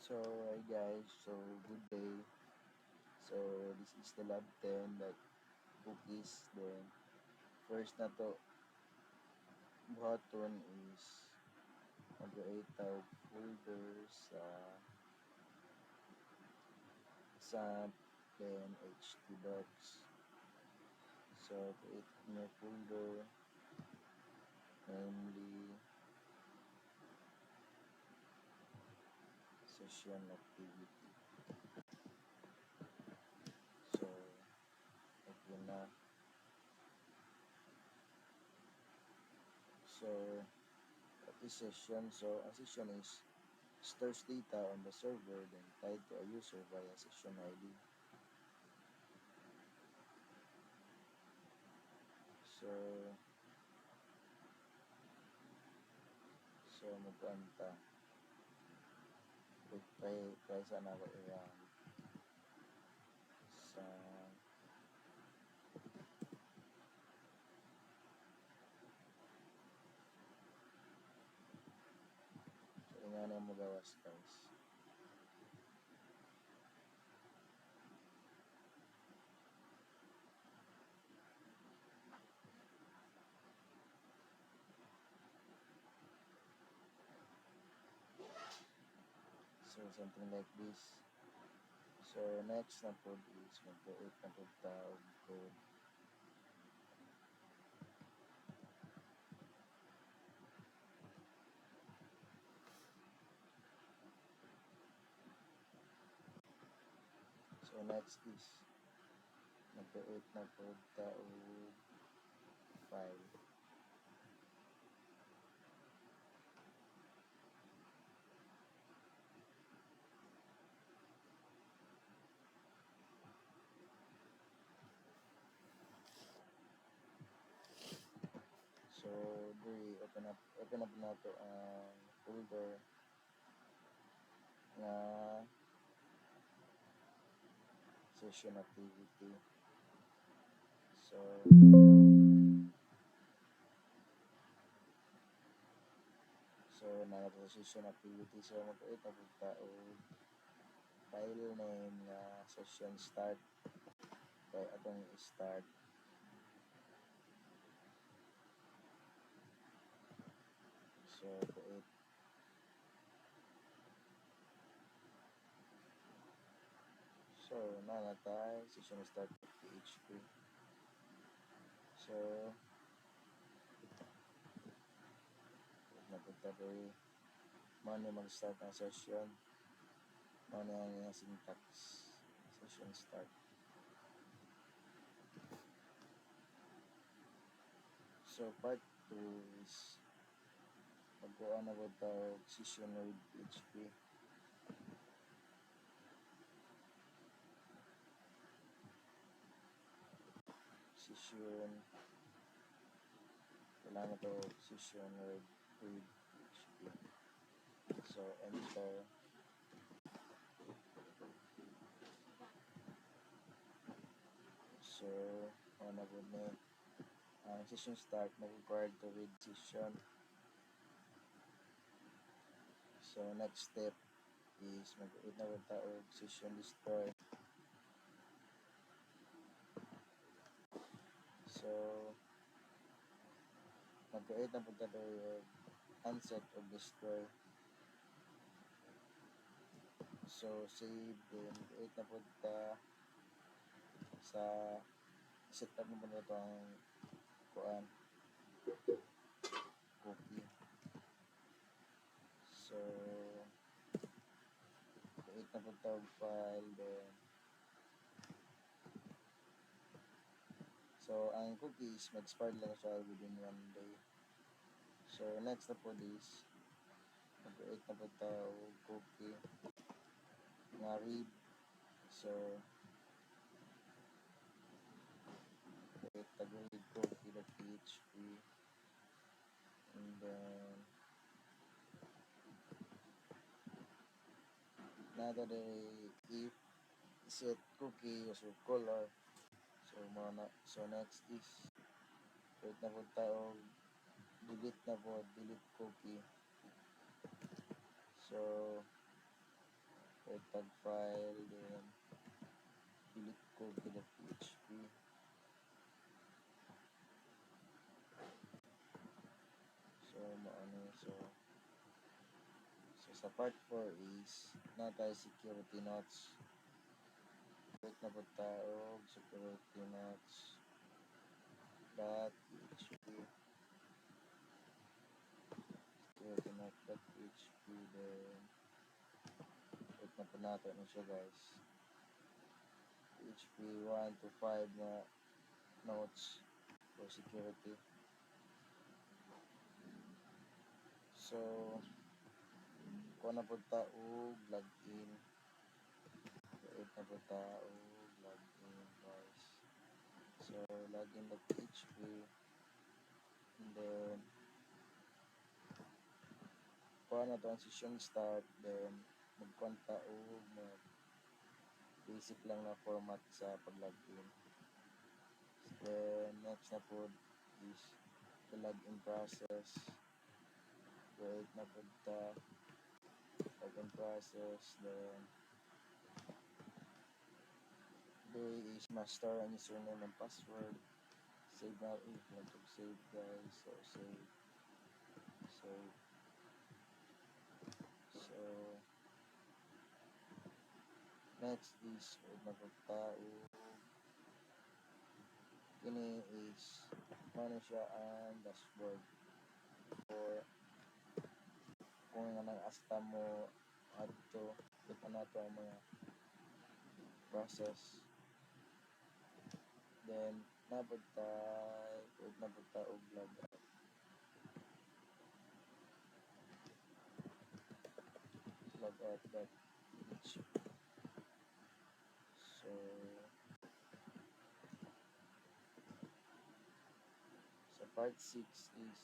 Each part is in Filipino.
So, hi guys, so good day. So, this is the lab 10, like cookies. Then, first na to, buhaton is mag-create tawag folder sa then htdocs. So, create new folder, namely session activity. So, okay na. So, what is session? So, a session is stores data on the server then tied to a user via session ID. So, magkuanta. Try sana ako sa nga na magawas guys. So something like this. So next na po is mag-create na po tawag code. So next is mag-create na po tawag file. So open up na to ang folder na session activity. So na session activity. So mag-create na po tawag file name na session start. Kaya atong start. So create. So tayo session start with PHP. So napunta ko mano mag-start ang session. Mano ang syntax. Session start. So part 2 is magkuha na po tawag session with PHP. Session kailangan to session with PHP. So enter. So na po na ang session start na required to read session. So next step is mag-create na po tawag session destroy. So mag-create na po tawag unset or destroy. So save then create na po sa set up mo na ito ang kuan cookie. So create na po tawag file then so ang cookie is mag-expire lang siya within 1 day. So next na po is mag-create na po tawag cookie nga read. So create tag read cookie.php and then nada if set cookie user color. So next is create na po tawag delete cookie. So tag file, then delete copy the PHP. So sa part 4 is natay security notes. Wait na po tao security notes .php security note .php, then wait na po natin na siya guys. PHP 1 to 5 na notes for security. So kung na po tao login, wait na po tao login guys. So login.php, and then kuha na to ang session start, then magkonta o basic lang na format sa pag-login. Then next na po is the login process. Wait na po ta login process, then is master ang username and password. Save na if you want to save guys. So save. So next is wait na po tao. Ini is ano siya ang dashboard for kung anong asta mo adto kita na to ang mga process. Then nabagta og logout. Logout.php. So sa part 6 is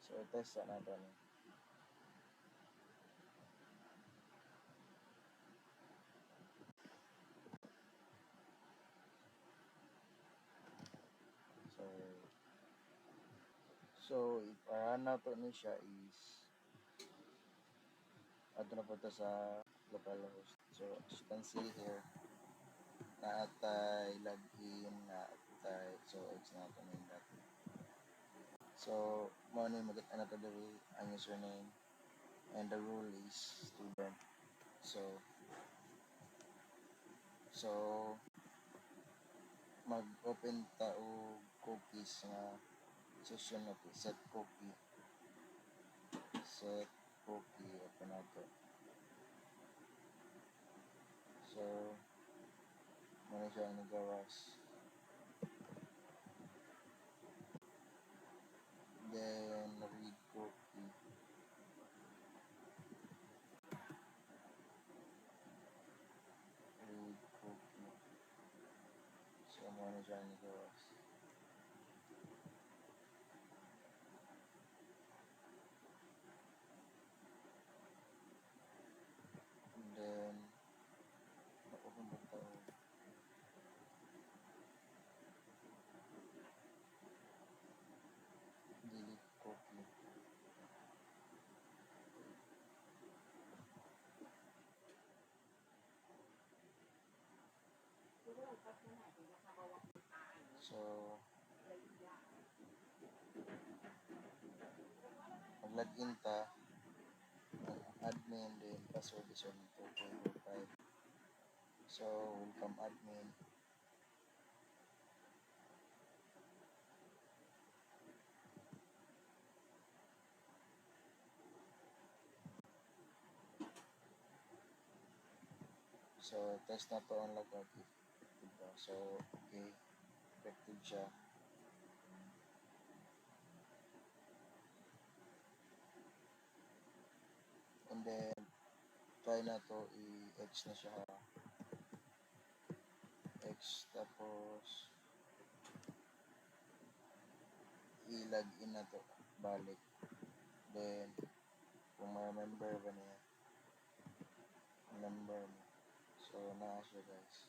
so test na natin. So ipara na to ni siya is ato na po to sa localhost. So as you can see here, naatay login, naatay, so it's not on that. So mo ni magit na to diri ang username and the rule is student. So mag-open ta og cookies nga session na to, set cookie, open na to. So muna siya nagawas. Then read cookie. So muna siya nagawas. And then open ba to? Delete cookie. So mag-login ta, admin, then password is 12.05. So welcome admin. So test na to ang logout, diba? So okay, effective siya. And then try na to i-X na siya, X, tapos i-login na to balik. Then kung ma-remember ba niya number mo, so naa siya guys.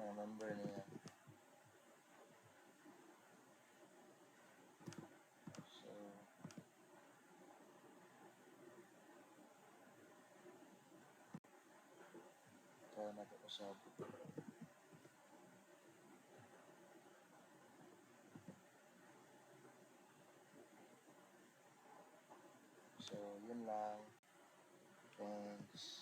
mga member niya. So, kaya natin usap. So, yun lang. Thanks.